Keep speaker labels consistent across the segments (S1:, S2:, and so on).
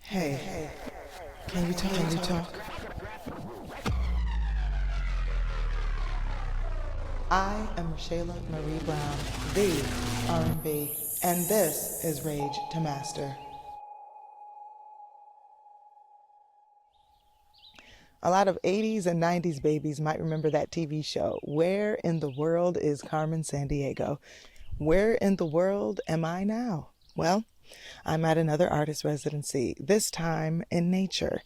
S1: Hey, can you talk? Can you talk? I am Shayla Marie Brown, the R&B, and this is Rage to Master. A lot of 80s and 90s babies might remember that TV show, Where in the World is Carmen Sandiego? Where in the world am I now? Well, I'm at another artist residency, this time in nature.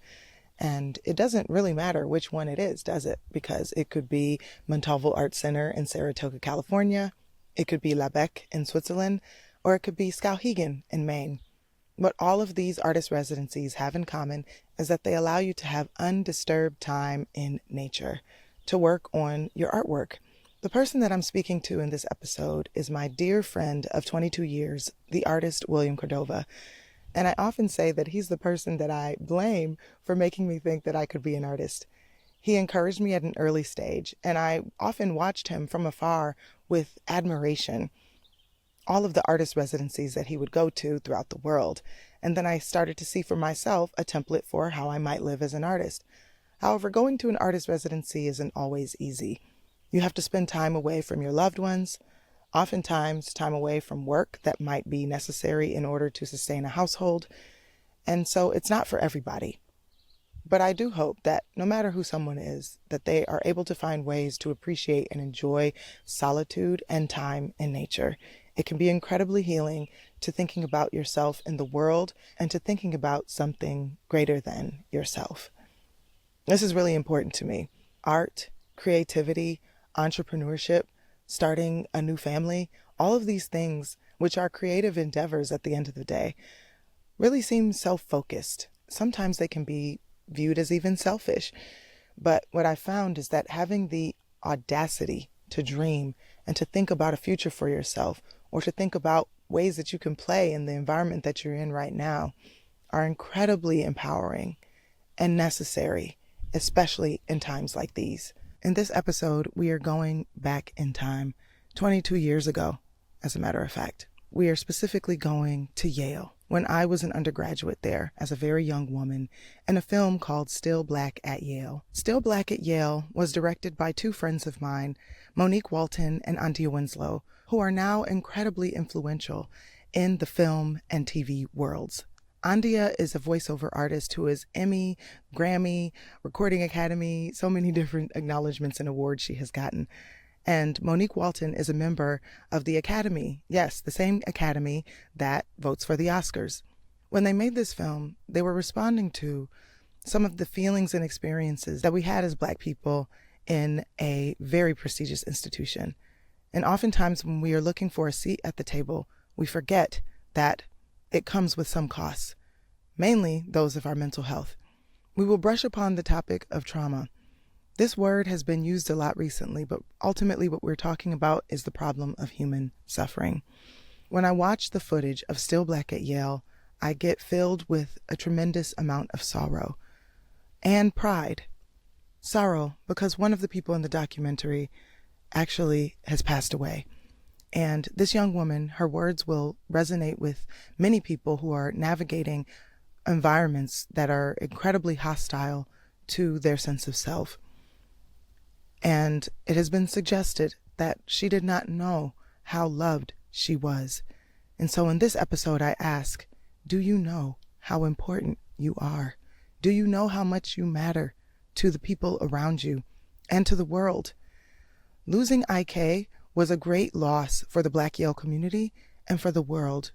S1: And it doesn't really matter which one it is, does it? Because it could be Montalvo Art Center in Saratoga, California. It could be La Bec in Switzerland, or it could be Skowhegan in Maine. What all of these artist residencies have in common is that they allow you to have undisturbed time in nature to work on your artwork. The person that I'm speaking to in this episode is my dear friend of 22 years, the artist William Cordova. And I often say that he's the person that I blame for making me think that I could be an artist. He encouraged me at an early stage, and I often watched him from afar with admiration. All of the artist residencies that he would go to throughout the world. And then I started to see for myself a template for how I might live as an artist. However, going to an artist residency isn't always easy. You have to spend time away from your loved ones, oftentimes time away from work that might be necessary in order to sustain a household. And so it's not for everybody. But I do hope that no matter who someone is, that they are able to find ways to appreciate and enjoy solitude and time in nature. It can be incredibly healing to thinking about yourself in the world and to thinking about something greater than yourself. This is really important to me. Art, creativity, entrepreneurship, starting a new family, all of these things, which are creative endeavors at the end of the day, really seem self-focused. Sometimes they can be viewed as even selfish. But what I found is that having the audacity to dream and to think about a future for yourself, or to think about ways that you can play in the environment that you're in right now, are incredibly empowering and necessary, especially in times like these. In this episode, we are going back in time, 22 years ago, as a matter of fact. We are specifically going to Yale, when I was an undergraduate there as a very young woman, in a film called Still Black at Yale. Still Black at Yale was directed by two friends of mine, Monique Walton and Andia Winslow, who are now incredibly influential in the film and TV worlds. Andia is a voiceover artist who is Emmy, Grammy, Recording Academy, so many different acknowledgments and awards she has gotten. And Monique Walton is a member of the Academy. Yes, the same Academy that votes for the Oscars. When they made this film, they were responding to some of the feelings and experiences that we had as Black people in a very prestigious institution. And oftentimes when we are looking for a seat at the table, we forget that it comes with some costs, mainly those of our mental health. We will brush upon the topic of trauma. This word has been used a lot recently, but ultimately what we're talking about is the problem of human suffering. When I watch the footage of Still Black at Yale, I get filled with a tremendous amount of sorrow and pride. Sorrow because one of the people in the documentary actually has passed away. And this young woman, her words will resonate with many people who are navigating environments that are incredibly hostile to their sense of self. And it has been suggested that she did not know how loved she was. And so in this episode, I ask, do you know how important you are? Do you know how much you matter to the people around you and to the world? Losing IK was a great loss for the Black Yale community and for the world.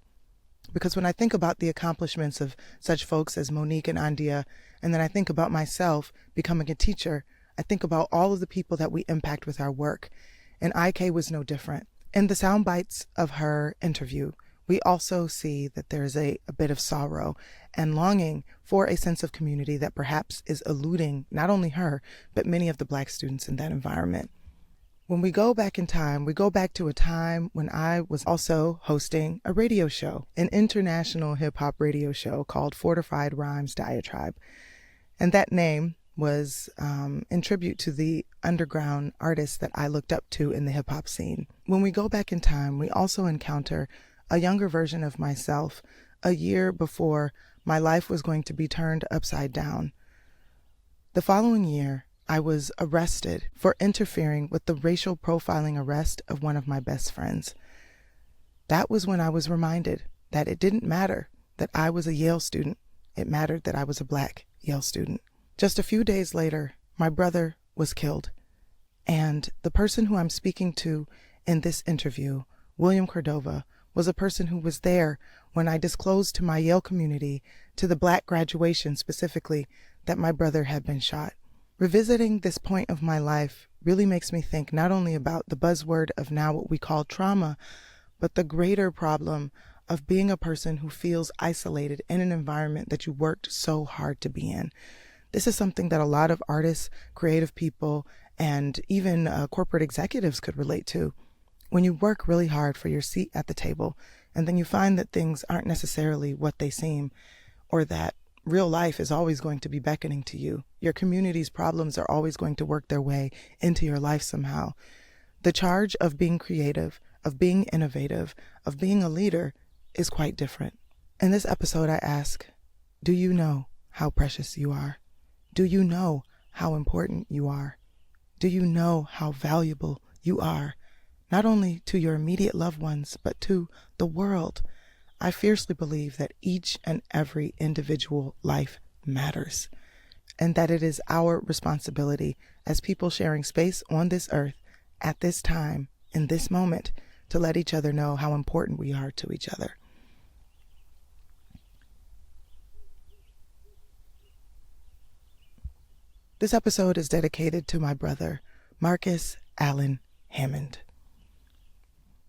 S1: Because when I think about the accomplishments of such folks as Monique and Andia, and then I think about myself becoming a teacher, I think about all of the people that we impact with our work. And IK was no different. In the sound bites of her interview, we also see that there's a bit of sorrow and longing for a sense of community that perhaps is eluding not only her, but many of the Black students in that environment. When we go back in time, we go back to a time when I was also hosting a radio show, an international hip-hop radio show called Fortified Rhymes Diatribe. And that name was in tribute to the underground artists that I looked up to in the hip-hop scene. When we go back in time, we also encounter a younger version of myself, a year before my life was going to be turned upside down. The following year, I was arrested for interfering with the racial profiling arrest of one of my best friends. That was when I was reminded that it didn't matter that I was a Yale student. It mattered that I was a Black Yale student. Just a few days later, my brother was killed. And the person who I'm speaking to in this interview, William Cordova, was a person who was there when I disclosed to my Yale community, to the Black graduation specifically, that my brother had been shot. Revisiting this point of my life really makes me think not only about the buzzword of now what we call trauma, but the greater problem of being a person who feels isolated in an environment that you worked so hard to be in. This is something that a lot of artists, creative people, and even corporate executives could relate to. When you work really hard for your seat at the table, and then you find that things aren't necessarily what they seem, or that real life is always going to be beckoning to you. Your community's problems are always going to work their way into your life somehow. The charge of being creative, of being innovative, of being a leader is quite different. In this episode, I ask, do you know how precious you are? Do you know how important you are? Do you know how valuable you are, not only to your immediate loved ones, but to the world? I fiercely believe that each and every individual life matters, and that it is our responsibility as people sharing space on this earth at this time, in this moment, to let each other know how important we are to each other. This episode is dedicated to my brother, Marques Hammond.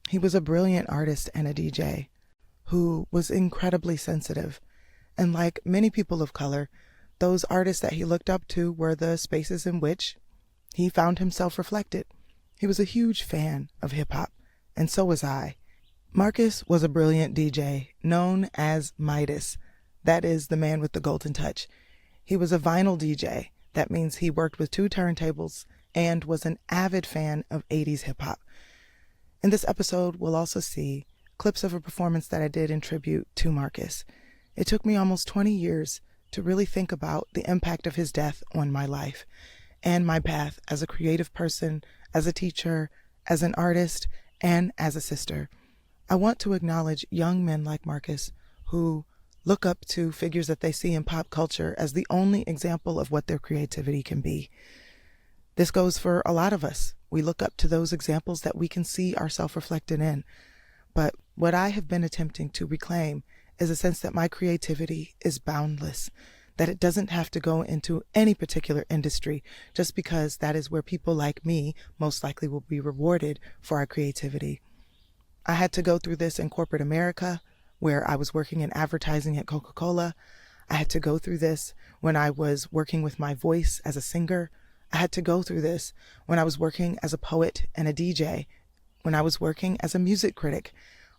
S1: He was a brilliant artist and a DJ who was incredibly sensitive. And like many people of color, those artists that he looked up to were the spaces in which he found himself reflected. He was a huge fan of hip hop, and so was I. Marques was a brilliant DJ known as Midas. That is the man with the golden touch. He was a vinyl DJ. That means he worked with 2 turntables and was an avid fan of 80s hip hop. In this episode, we'll also see clips of a performance that I did in tribute to Marques. It took me almost 20 years to really think about the impact of his death on my life and my path as a creative person, as a teacher, as an artist, and as a sister. I want to acknowledge young men like Marques who look up to figures that they see in pop culture as the only example of what their creativity can be. This goes for a lot of us. We look up to those examples that we can see ourselves reflected in. But what I have been attempting to reclaim is a sense that my creativity is boundless, that it doesn't have to go into any particular industry just because that is where people like me most likely will be rewarded for our creativity. I had to go through this in corporate America, where I was working in advertising at Coca-Cola. I had to go through this when I was working with my voice as a singer. I had to go through this when I was working as a poet and a DJ, when I was working as a music critic.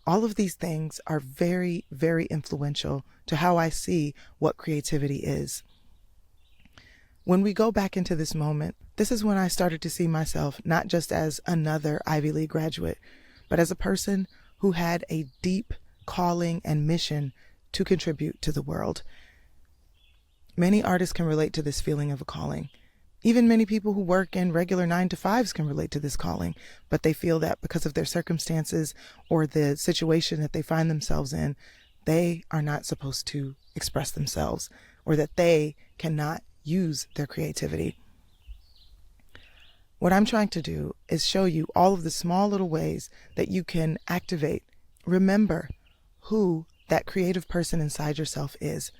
S1: All of these things are very, very influential to how I see what creativity is. When we go back into this moment, this is when I started to see myself not just as another Ivy League graduate, but as a person who had a deep calling and mission to contribute to the world. Many artists can relate to this feeling of a calling. Even many people who work in regular 9-to-5s can relate to this calling, but they feel that because of their circumstances or the situation that they find themselves in, they are not supposed to express themselves, or that they cannot use their creativity. What I'm trying to do is show you all of the small little ways that you can activate. Remember who that creative person inside yourself is.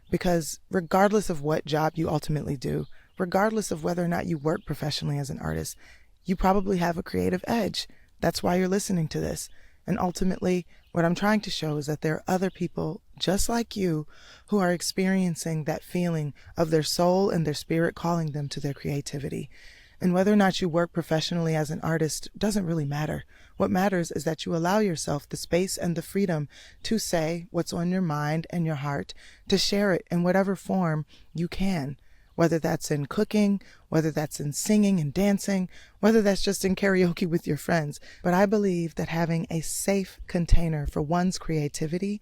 S1: Because regardless of what job you ultimately do, regardless of whether or not you work professionally as an artist, you probably have a creative edge. That's why you're listening to this. And ultimately, what I'm trying to show is that there are other people just like you who are experiencing that feeling of their soul and their spirit calling them to their creativity. And whether or not you work professionally as an artist doesn't really matter. What matters is that you allow yourself the space and the freedom to say what's on your mind and your heart, to share it in whatever form you can, whether that's in cooking, whether that's in singing and dancing, whether that's just in karaoke with your friends. But I believe that having a safe container for one's creativity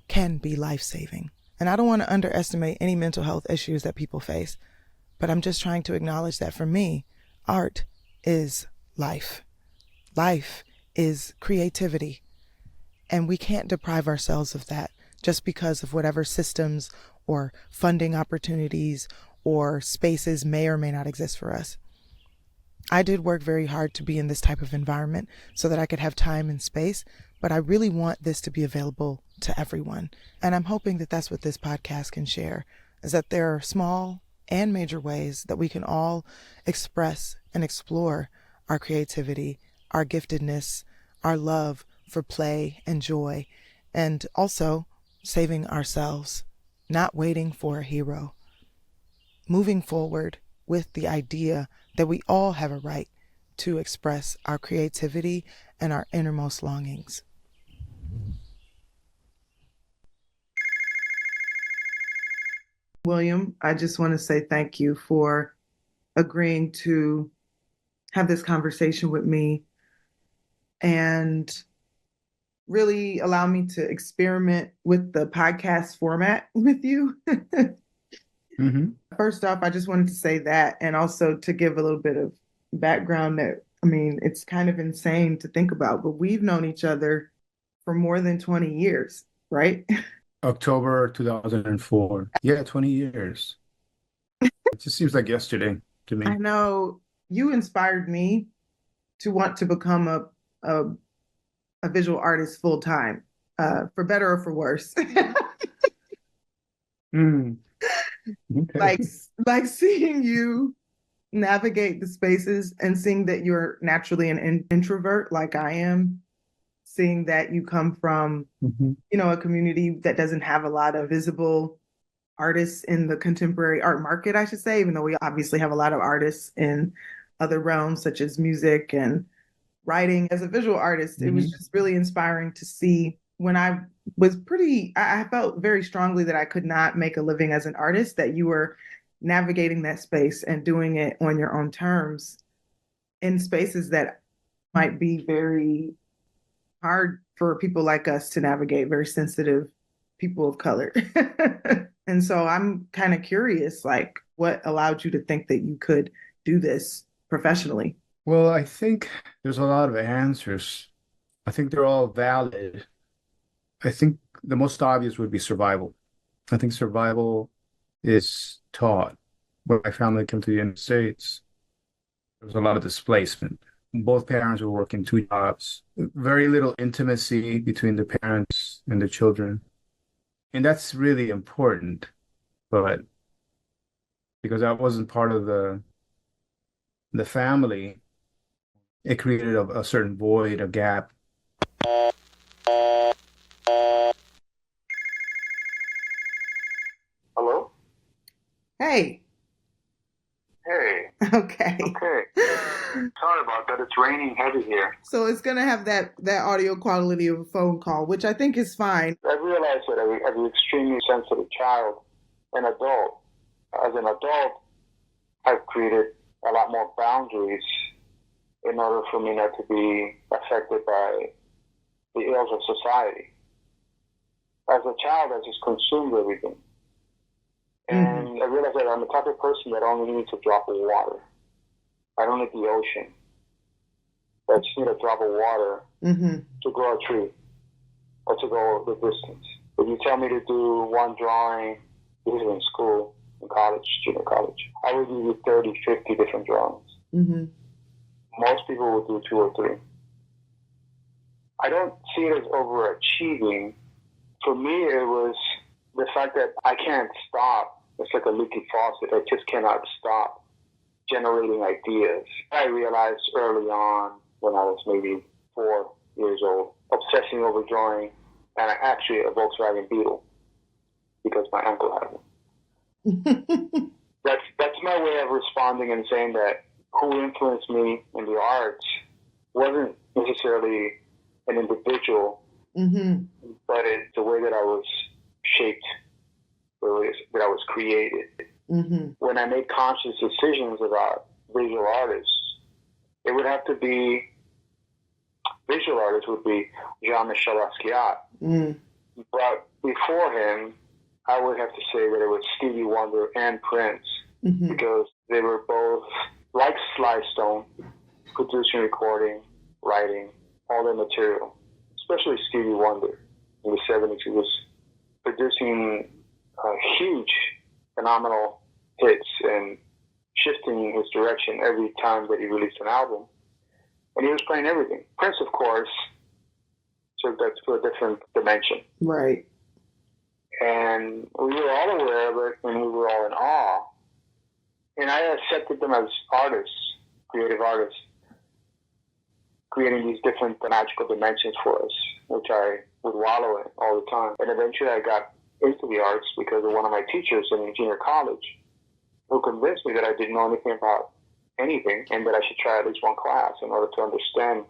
S1: can be life-saving. And I don't want to underestimate any mental health issues that people face, but I'm just trying to acknowledge that for me, art is life. Life is creativity. And we can't deprive ourselves of that just because of whatever systems or funding opportunities or spaces may or may not exist for us. I did work very hard to be in this type of environment so that I could have time and space, but I really want this to be available to everyone. And I'm hoping that that's what this podcast can share, is that there are small and major ways that we can all express and explore our creativity, our giftedness, our love for play and joy, and also saving ourselves, not waiting for a hero. Moving forward with the idea that we all have a right to express our creativity and our innermost longings. William, I just want to say thank you for agreeing to have this conversation with me and really allow me to experiment with the podcast format with you. Mm-hmm. First off, I just wanted to say that, and also to give a little bit of background that, I mean, it's kind of insane to think about, but we've known each other for more than 20 years, right?
S2: October 2004. Yeah, 20 years. It just seems like yesterday to me.
S1: I know. You inspired me to want to become a visual artist full time, for better or for worse. Okay. Like seeing you navigate the spaces and seeing that you're naturally an introvert like I am, seeing that you come from, a community that doesn't have a lot of visible artists in the contemporary art market, I should say, even though we obviously have a lot of artists in other realms such as music and writing. As a visual artist, it was just really inspiring to see when I felt very strongly that I could not make a living as an artist, that you were navigating that space and doing it on your own terms in spaces that might be very hard for people like us to navigate, very sensitive people of color. And so I'm kind of curious, like, what allowed you to think that you could do this professionally?
S2: Well, I think there's a lot of answers. I think they're all valid. I think the most obvious would be survival. I think survival is taught. When my family came to the United States, there was a lot of displacement. Both parents were working two jobs, very little intimacy between the parents and the children. And that's really important, but because I wasn't part of the family, it created a certain void, a gap.
S3: Hello?
S1: Hey.
S3: Hey.
S1: Okay.
S3: Sorry about that. It's raining heavy here.
S1: So it's going to have that audio quality of a phone call, which I think is fine.
S3: I realized that as an extremely sensitive child and adult, as an adult, I've created a lot more boundaries in order for me not to be affected by the ills of society. As a child, I just consumed everything. And I realized that I'm the type of person that only needs a drop of water. I don't need the ocean. I just need a drop of water to grow a tree or to go the distance. If you tell me to do one drawing, usually in school, in college, junior college, I would do 30, 50 different drawings. Most people would do 2 or 3. I don't see it as overachieving. For me, it was the fact that I can't stop. It's like a leaky faucet. I just cannot stop generating ideas. I realized early on, when I was maybe 4 years old, obsessing over drawing, and actually a Volkswagen Beetle, because my uncle had one. That's my way of responding and saying that who influenced me in the arts wasn't necessarily an individual, but it's the way that I was shaped, the way that I was created. When I made conscious decisions about visual artists, it would have to be, visual artists would be Jean-Michel Basquiat, But before him, I would have to say that it was Stevie Wonder and Prince, because they were both, like Sly Stone, producing, recording, writing, all their material. Especially Stevie Wonder in the 70s. He was producing huge, phenomenal hits and shifting his direction every time that he released an album. And he was playing everything. Prince, of course, took that to a different dimension.
S1: Right.
S3: And we were all aware of it, and we were all in awe. And I accepted them as artists, creative artists, creating these different magical dimensions for us, which I would wallow in all the time. And eventually I got into the arts because of one of my teachers in junior college, who convinced me that I didn't know anything about anything and that I should try at least one class in order to understand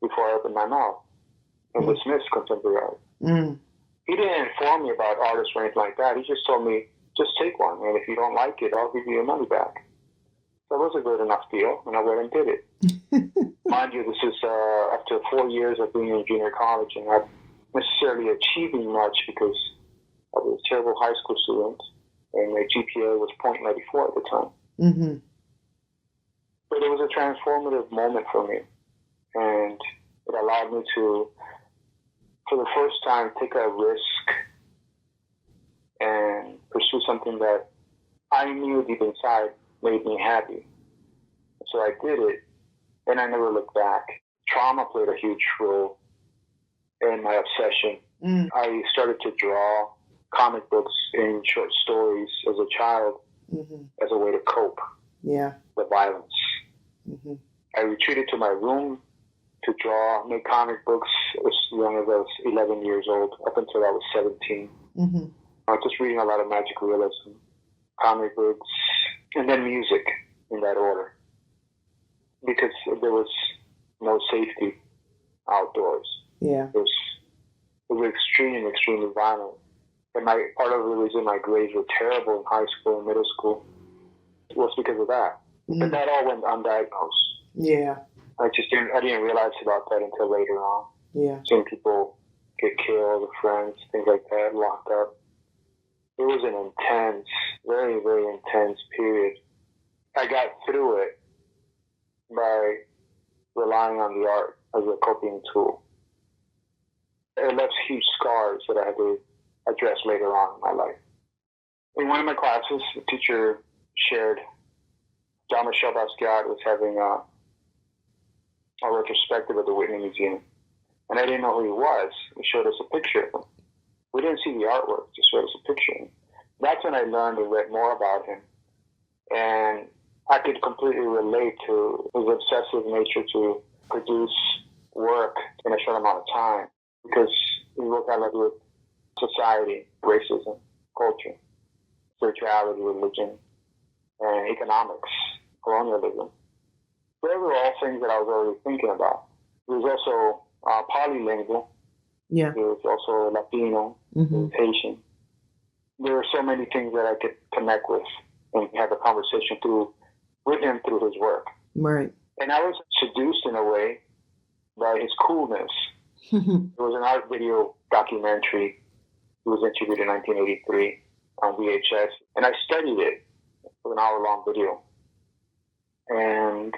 S3: before I opened my mouth and dismiss contemporary art. He didn't inform me about artists or anything like that. He just told me, just take one, and if you don't like it, I'll give you your money back. That was a good enough deal, and I went and did it. Mind you, this is after 4 years of being in junior college and not necessarily achieving much because I was a terrible high school student, and my GPA was .94 at the time. But it was a transformative moment for me, and it allowed me to, for the first time, take a risk and pursue something that I knew deep inside made me happy. So I did it, and I never looked back. Trauma played a huge role in my obsession. I started to draw comic books and short stories as a child as a way to cope with violence. I retreated to my room to draw, make comic books as young as I was 11 years old, up until I was 17. I was just reading a lot of magic realism, comic books, and then music in that order. Because there was no safety outdoors. It was extremely violent. And part of the reason my grades were terrible in high school and middle school was because of that. But that all went undiagnosed. I didn't realize about that until later on. Seeing people get killed, friends, things like that, locked up. It was an intense, very, very intense period. I got through it by relying on the art as a coping tool. It left huge scars that I had to address later on in my life. In one of my classes, the teacher shared Jean-Michel Basquiat was having a retrospective at the Whitney Museum. And I didn't know who he was. He showed us a picture of him. We didn't see the artwork, just showed us a picture of him. That's when I learned and read more about him. And I could completely relate to his obsessive nature to produce work in a short amount of time, because he worked a lot with society, racism, culture, spirituality, religion, and economics, colonialism. Those were all things that I was already thinking about. He was also polylingual. He was also Latino. He was Haitian. There were so many things that I could connect with and have a conversation with him through his work. Right. And I was seduced in a way by his coolness. There was an art video documentary. He was interviewed in 1983 on VHS, and I studied it with an hour-long video. And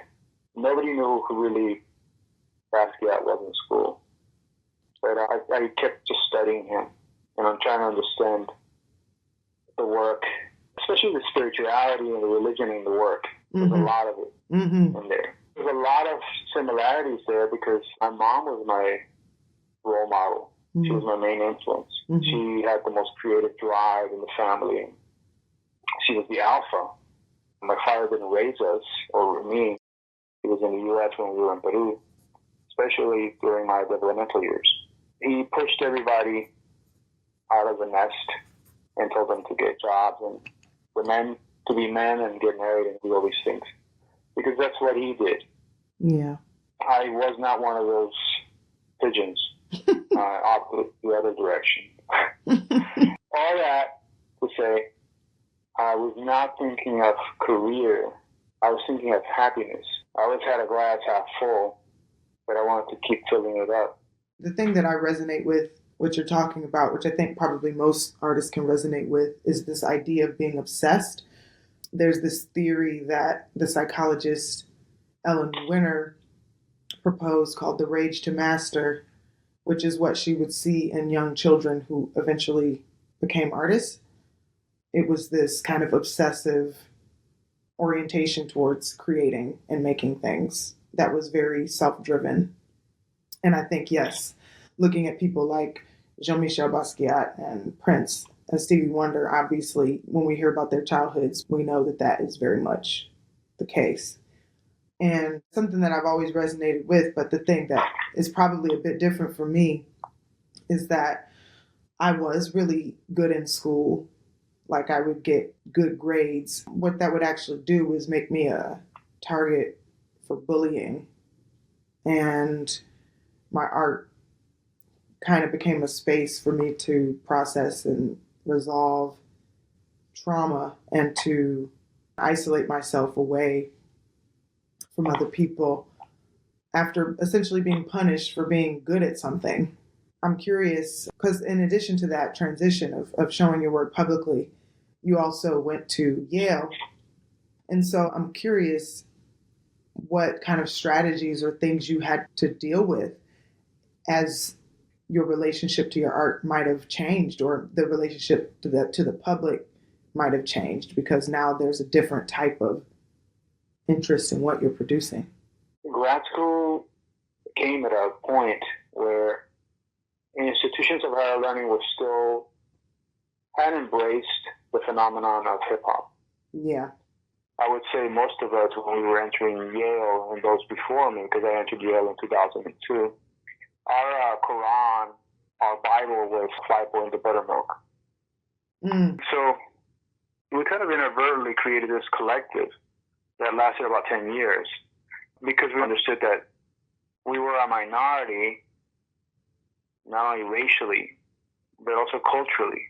S3: nobody knew who really Basquiat was in school. But I kept just studying him, and I'm trying to understand the work, especially the spirituality and the religion in the work. There's a lot of it in there. There's a lot of similarities there because my mom was my role model. She was my main influence. She had the most creative drive in the family. She was the alpha. My father didn't raise us, or me. He was in the U.S. when we were in Peru, especially during my developmental years. He pushed everybody out of the nest and told them to get jobs and the men to be men and get married and do all these things, because that's what he did. I was not one of those pigeons opted the other direction. All that to say, I was not thinking of career. I was thinking of happiness. I always had a glass half full, but I wanted to keep filling it up.
S1: The thing that I resonate with what you're talking about, which I think probably most artists can resonate with, is this idea of being obsessed. There's this theory that the psychologist Ellen Winter proposed called the rage to master, which is what she would see in young children who eventually became artists. It was this kind of obsessive orientation towards creating and making things that was very self-driven. And I think, yes, looking at people like Jean-Michel Basquiat and Prince and Stevie Wonder, obviously, when we hear about their childhoods, we know that that is very much the case. And something that I've always resonated with, but the thing that is probably a bit different for me, is that I was really good in school. Like, I would get good grades. What that would actually do was make me a target for bullying. And my art kind of became a space for me to process and resolve trauma and to isolate myself away from other people after essentially being punished for being good at something. I'm curious, because in addition to that transition of showing your work publicly, you also went to Yale. And so I'm curious what kind of strategies or things you had to deal with as your relationship to your art might have changed, or the relationship to the public might have changed, because now there's a different type of interest in what you're producing.
S3: Grad school came at a point where institutions of higher learning had embraced the phenomenon of hip hop.
S1: Yeah.
S3: I would say most of us, when we were entering Yale and those before me, because I entered Yale in 2002, our Quran, our Bible was Flyboy into buttermilk. So we kind of inadvertently created this collective that lasted about 10 years because we understood that we were a minority, not only racially, but also culturally.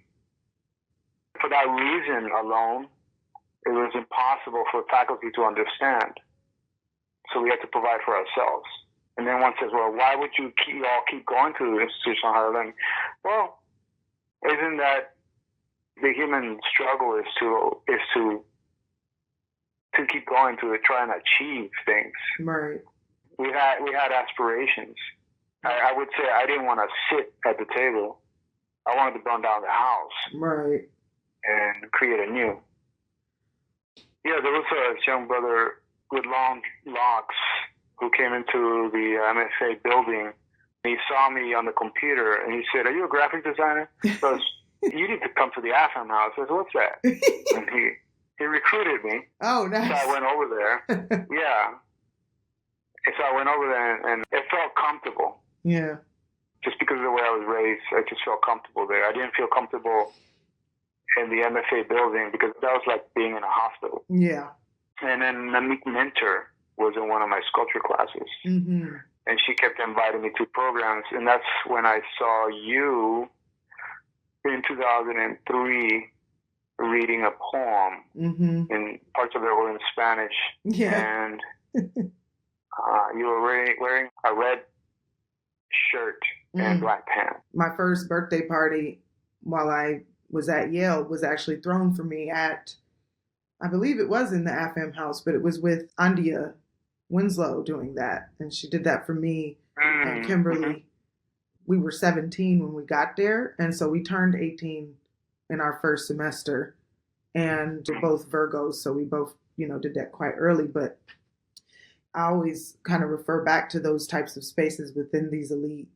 S3: For that reason alone, it was impossible for faculty to understand. So we had to provide for ourselves. And then one says, well, why would you all keep going to institutional higher learning? Well, isn't that the human struggle is to keep going to try and achieve things.
S1: Right.
S3: We had aspirations. I would say I didn't want to sit at the table. I wanted to burn down the house.
S1: Right.
S3: And create anew. Yeah, there was a young brother with long locks who came into the MFA building. He saw me on the computer and he said, "Are you a graphic designer?" So you need to come to the AFM house. I said, "What's that?" And he recruited me.
S1: Oh, nice.
S3: So I went over there. Yeah. And so I went over there and it felt comfortable.
S1: Yeah. Just
S3: because of the way I was raised, I just felt comfortable there. I didn't feel comfortable in the MFA building because that was like being in a hospital.
S1: Yeah.
S3: And then Monique Mentor was in one of my sculpture classes.
S1: Mm-hmm.
S3: And she kept inviting me to programs. And that's when I saw you in 2003 reading a poem. Mm-hmm. And parts of it were in Spanish.
S1: Yeah.
S3: And you were wearing a red shirt and black pants.
S1: My first birthday party while I was at Yale was actually thrown for me at, I believe it was in the AFM house, but it was with Andia Winslow doing that. And she did that for me and Kimberly. Mm-hmm. We were 17 when we got there. And so we turned 18 in our first semester. And we're both Virgos, so we both, did that quite early. But I always kind of refer back to those types of spaces within these elite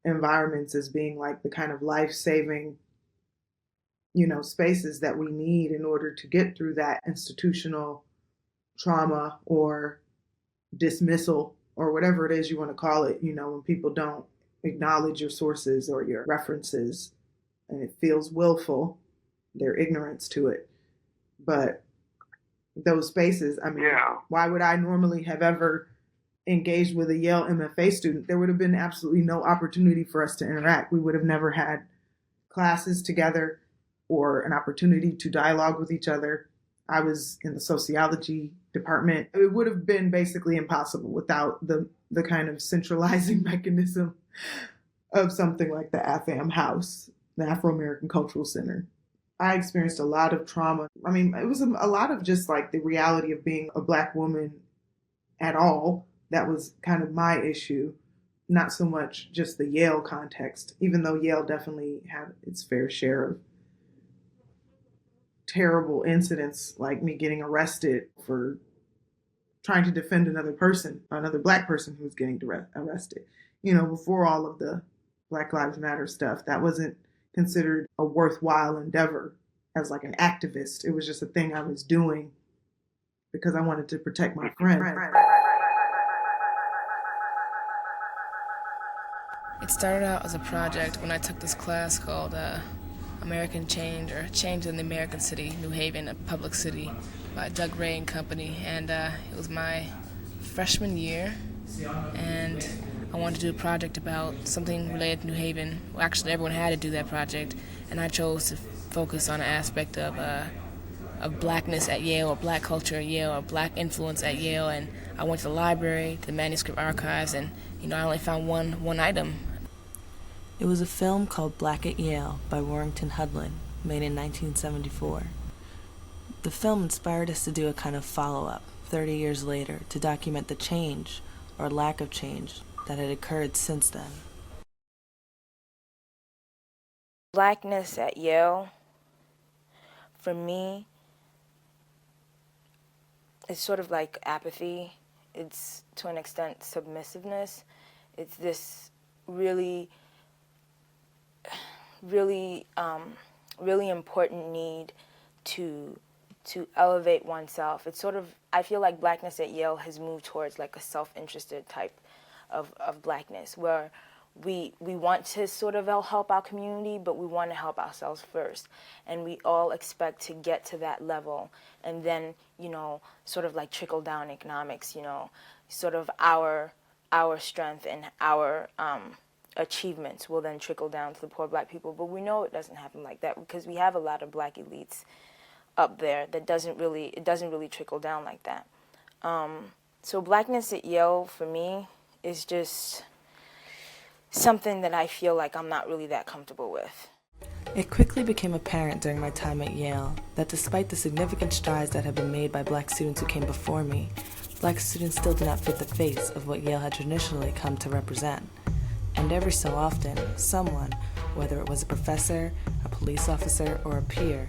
S1: environments as being like the kind of life-saving, spaces that we need in order to get through that institutional trauma or dismissal or whatever it is you want to call it, when people don't acknowledge your sources or your references and it feels willful, their ignorance to it. But those spaces, why would I normally have ever engaged with a Yale MFA student? There would have been absolutely no opportunity for us to interact. We would have never had classes together or an opportunity to dialogue with each other. I was in the sociology department. It would have been basically impossible without the kind of centralizing mechanism of something like the AFAM House, the Afro-American Cultural Center. I experienced a lot of trauma. I mean, it was a lot of just like the reality of being a Black woman at all. That was kind of my issue, not so much just the Yale context, even though Yale definitely had its fair share of terrible incidents, like me getting arrested for trying to defend another person, another Black person who was getting arrested. You know, before all of the Black Lives Matter stuff, that wasn't considered a worthwhile endeavor as like an activist. It was just a thing I was doing because I wanted to protect my friend.
S4: It started out as a project when I took this class called American Change, or Change in the American City, New Haven, a public city, by Doug Ray and Company. And it was my freshman year, and I wanted to do a project about something related to New Haven. Well, actually, everyone had to do that project, and I chose to focus on an aspect of Blackness at Yale, or Black culture at Yale, or Black influence at Yale. And I went to the library, to the manuscript archives, and I only found one item.
S5: It was a film called Black at Yale by Warrington Hudlin, made in 1974. The film inspired us to do a kind of follow-up, 30 years later, to document the change, or lack of change, that had occurred since then.
S4: Blackness at Yale, for me, it's sort of like apathy. It's, to an extent, submissiveness. It's this really important need to elevate oneself. It's sort of, I feel like Blackness at Yale has moved towards like a self-interested type of Blackness, where we want to sort of help our community, but we want to help ourselves first. And we all expect to get to that level, and then, sort of like trickle-down economics, sort of our strength and our achievements will then trickle down to the poor Black people. But we know it doesn't happen like that, because we have a lot of Black elites up there that doesn't really trickle down like that. So Blackness at Yale, for me, is just something that I feel like I'm not really that comfortable with.
S5: It quickly became apparent during my time at Yale that despite the significant strides that had been made by Black students who came before me, Black students still did not fit the face of what Yale had traditionally come to represent. And every so often, someone, whether it was a professor, a police officer, or a peer,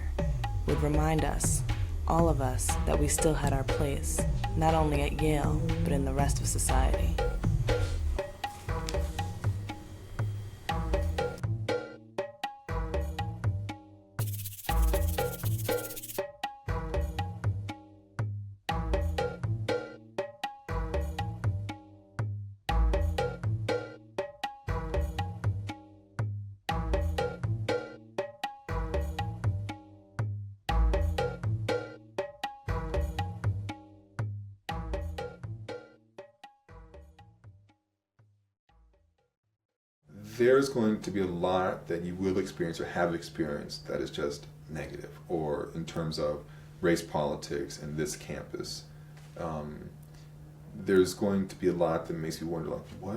S5: would remind us, all of us, that we still had our place, not only at Yale, but in the rest of society.
S6: There's going to be a lot that you will experience or have experienced that is just negative, or in terms of race politics and this campus. There's going to be a lot that makes you wonder, like, why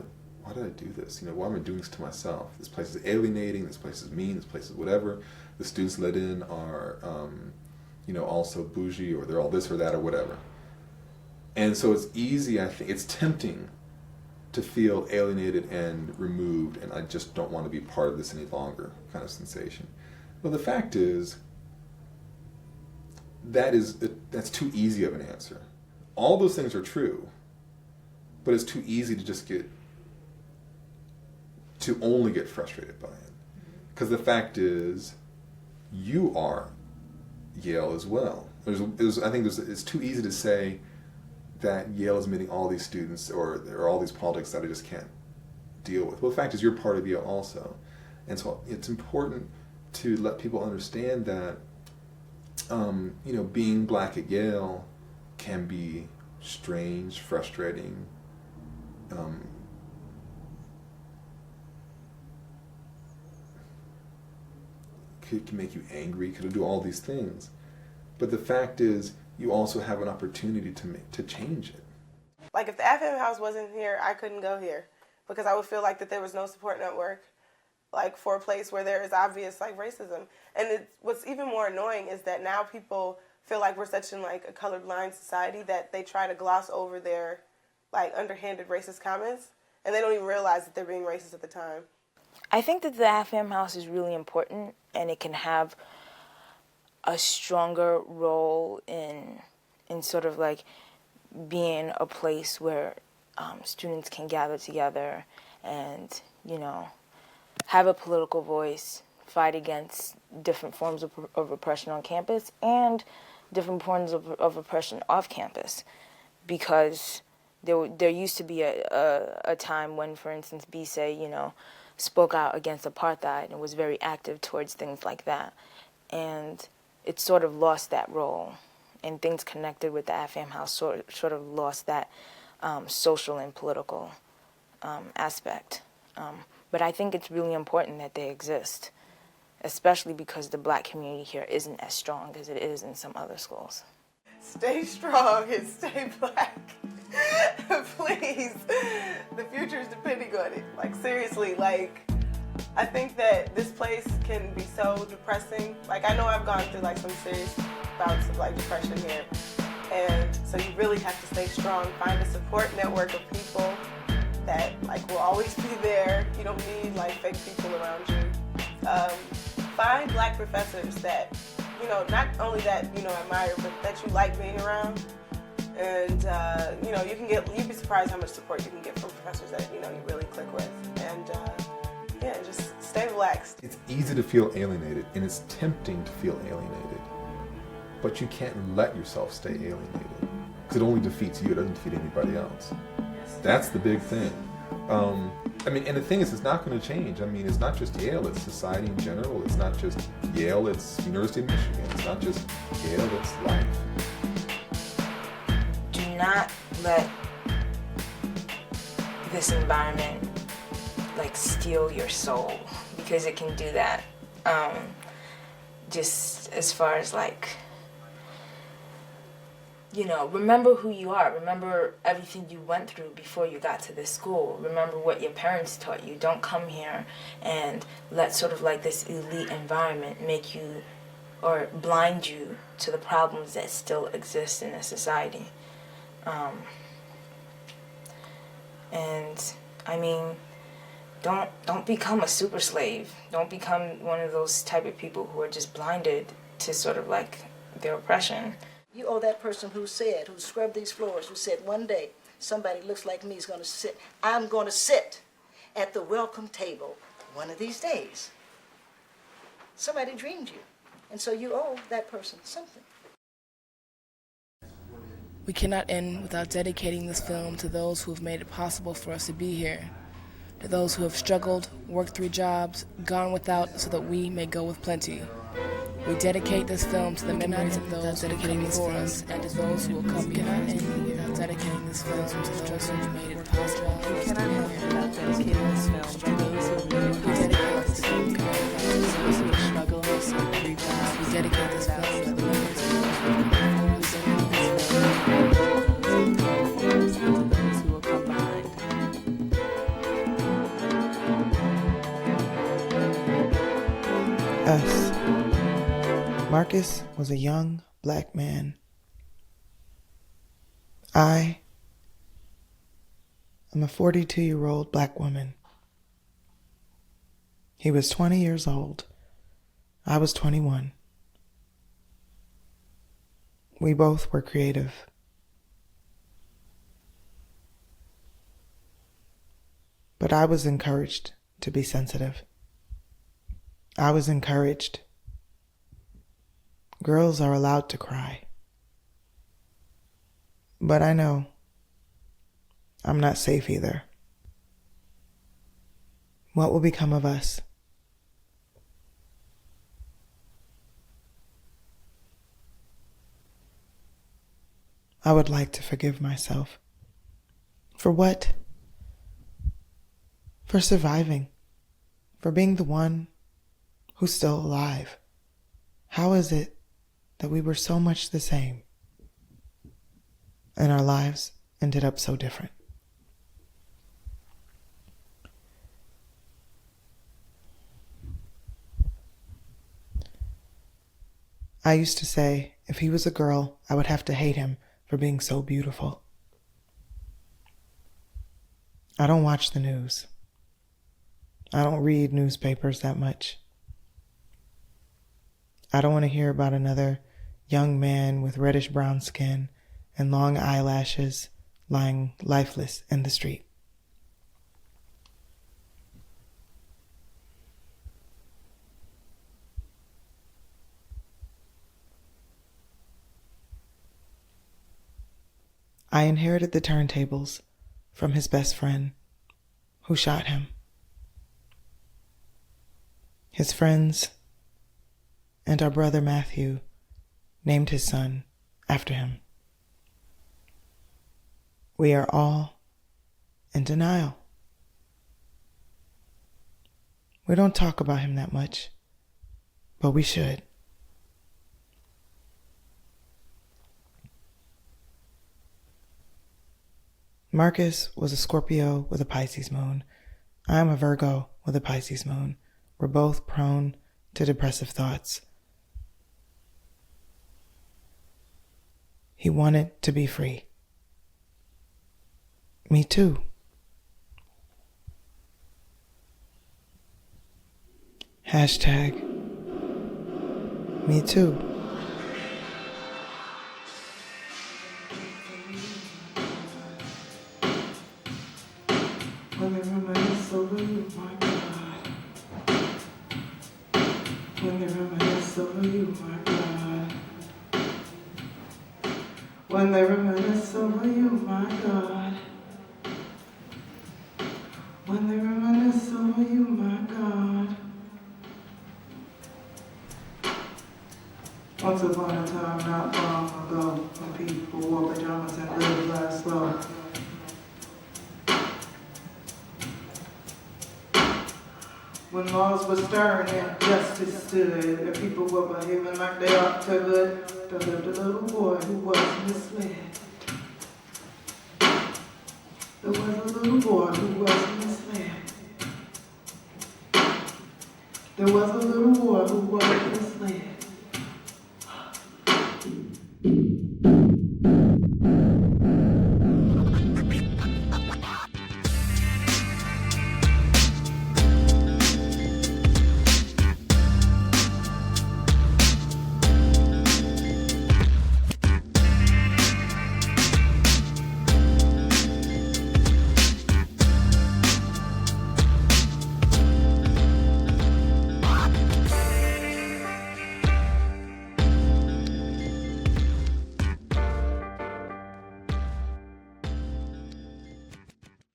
S6: did I do this? Why am I doing this to myself? This place is alienating, this place is mean, this place is whatever. The students let in are, also bougie, or they're all this or that or whatever. And so it's easy, I think, it's tempting to feel alienated and removed, and I just don't want to be part of this any longer kind of sensation. Well, the fact is, that's too easy of an answer. All those things are true, but it's too easy to only get frustrated by it. Because the fact is, you are Yale as well. It's too easy to say that Yale is admitting all these students, or there are all these politics that I just can't deal with. Well, the fact is, you're part of Yale also. And so it's important to let people understand that, being Black at Yale can be strange, frustrating, can make you angry, could do all these things. But the fact is, you also have an opportunity to change it.
S7: Like, if the FM house wasn't here, I couldn't go here, because I would feel like that there was no support network. like for a place where there is obvious like racism. And what's even more annoying is that now people feel like we're such in like a colorblind society that they try to gloss over their like underhanded racist comments, and they don't even realize that they're being racist at the time.
S4: I think that the AFAM house is really important, and it can have a stronger role in sort of like being a place where students can gather together and, you know, have a political voice, fight against different forms of oppression on campus and different forms of oppression off campus. Because there used to be a time when, for instance, B-Say, you know, spoke out against apartheid and was very active towards things like that. And it sort of lost that role. And things connected with the AFAM house sort of lost that social and political aspect. But I think it's really important that they exist, especially because the black community here isn't as strong as it is in some other schools.
S7: Stay strong and stay black. Please. The future is depending on it. Like, seriously, like, I think that this place can be so depressing. Like, I know I've gone through, like, some serious bouts of, like, depression here. And so you really have to stay strong. Find a support network of people that, like, will always be there. You don't need, like, fake people around you. Find black professors that, you know, not only that, you know, admire, but that you like being around. And, you know, you'd be surprised how much support you can get from professors that, you know, you really click with. And, yeah, just stay relaxed.
S6: It's easy to feel alienated, and it's tempting to feel alienated. But you can't let yourself stay alienated, because it only defeats you, it doesn't defeat anybody else. That's the big thing. I mean, and the thing is, it's not going to change. I mean, it's not just Yale, it's society in general. It's not just Yale, it's University of Michigan. It's not just Yale, it's life.
S4: Do not let this environment like steal your soul, because it can do that. Just as far as like, you know, remember who you are. Remember everything you went through before you got to this school. Remember what your parents taught you. Don't come here and let sort of like this elite environment make you or blind you to the problems that still exist in this society. And I mean, don't become a super slave. Don't become one of those type of people who are just blinded to sort of like their oppression.
S8: You owe that person who scrubbed these floors, who said one day somebody looks like me is going to sit. I'm going to sit at the welcome table one of these days. Somebody dreamed you, and so you owe that person something.
S5: We cannot end without dedicating this film to those who have made it possible for us to be here, to those who have struggled, worked 3 jobs, gone without so that we may go with plenty. We dedicate this film to the memories of those dedicating this film and to those who will come behind us. Without dedicating this film to those who have made it possible.
S9: We cannot end without dedicating this film to those who
S5: dedicate this film to those who have struggled, worked 3 jobs. We dedicate this film to the memories of those who will come behind.
S1: Us. Marques was a young black man. I am a 42-year-old black woman. He was 20 years old. I was 21. We both were creative. But I was encouraged to be sensitive. I was encouraged. Girls are allowed to cry. But I know I'm not safe either. What will become of us? I would like to forgive myself. For what? For surviving. For being the one who's still alive. How is it that we were so much the same and our lives ended up so different? I used to say if he was a girl, I would have to hate him for being so beautiful. I don't watch the news. I don't read newspapers that much. I don't want to hear about another young man with reddish-brown skin and long eyelashes lying lifeless in the street. I inherited the turntables from his best friend who shot him. His friends and our brother Matthew named his son after him. We are all in denial. We don't talk about him that much, but we should. Marques was a Scorpio with a Pisces moon. I'm a Virgo with a Pisces moon. We're both prone to depressive thoughts. He wanted to be free. Me too. Hashtag me too. When they reminisce over you, my God. When they reminisce over you, my God. When they reminisce over you, my God. When they reminisce over you, my God. Once upon a time, not long ago, when people wore pajamas and lived last slow. When laws were stern and justice stood, and people were behaving like they ought to good, there lived a little boy who was misled. There was a little boy who was misled. There was a little boy who was misled.